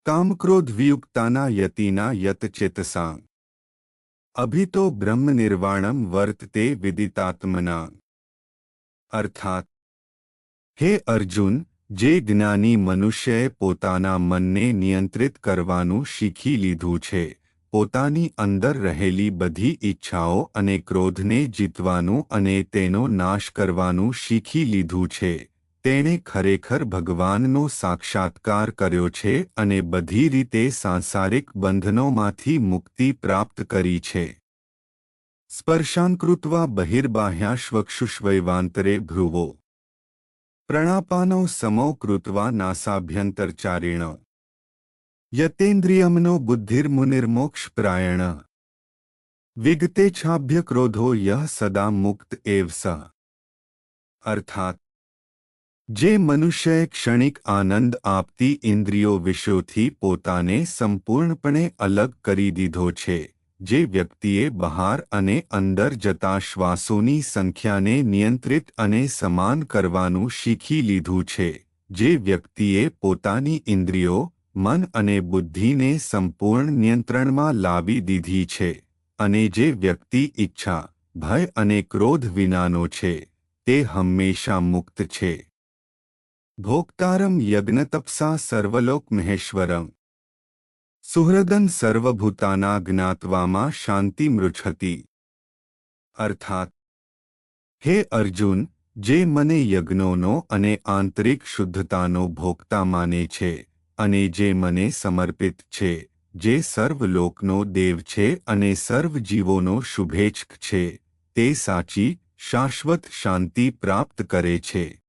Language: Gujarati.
કામક્રોધવિયુક્તાના યતિના યતચેતસાં અભિતો બ્રહ્મનિર્વાણમ વર્તતે વિદિતાત્મના. અર્થાત, હે અર્જુન, જે જ્ઞાની મનુષ્યએ પોતાના મનને નિયંત્રિત કરવાનું શીખી લીધું છે, પોતાની અંદર રહેલી બધી ઈચ્છાઓ અને ક્રોધને જીતવાનું અને તેનો નાશ કરવાનું શીખી લીધું છે, તેણે ખરેખર ભગવાનનો સાક્ષાત્કાર કર્યો છે અને બધી રીતે સાંસારિક બંધનોમાંથી મુક્તિ પ્રાપ્ત કરી છે. સ્પર્શાન્કૃત્વા બહિર્બાહ્યાશ્વક્ષુષ્વૈવાંતરે ભ્રુવો પ્રણાપાનો સમો કૃત્વા નાસાભ્યંતરચારેણ યતેન્દ્રિયમનો બુદ્ધિર્મુનિર્મોક્ષપ્રાયણ વિગતેચ્છાભ્ય ક્રોધો યહ સદા મુક્ત એવ સ. અર્થાત, જે મનુષ્યએ ક્ષણિક આનંદ આપતી ઇન્દ્રિયો વિષયોથી પોતાને સંપૂર્ણપણે અલગ કરી દીધો છે, જે વ્યક્તિએ બહાર અને અંદર જતા શ્વાસોની સંખ્યાને નિયંત્રિત અને સમાન કરવાનું શીખી લીધું છે, જે વ્યક્તિએ પોતાની ઇન્દ્રિયો, મન અને બુદ્ધિને સંપૂર્ણ નિયંત્રણમાં લાવી દીધી છે, અને જે વ્યક્તિ ઈચ્છા, ભય અને ક્રોધ વિનાનો છે, તે હંમેશા મુક્ત છે. ભોક્તારમ યજ્ઞતપસા સર્વલોક મહેશ્વરમ સુહૃદન સર્વભૂતાના જ્ઞાત્વામાં શાંતિ મૃચ્છતિ. અર્થાત, હે અર્જુન, જે મને યજ્ઞોનો અને આંતરિક શુદ્ધતાનો ભોક્તા માને છે અને જે મને સમર્પિત છે, જે સર્વલોકનો દેવ છે અને સર્વ જીવોનો શુભેચ્છક છે, તે સાચી શાશ્વત શાંતિ પ્રાપ્ત કરે છે.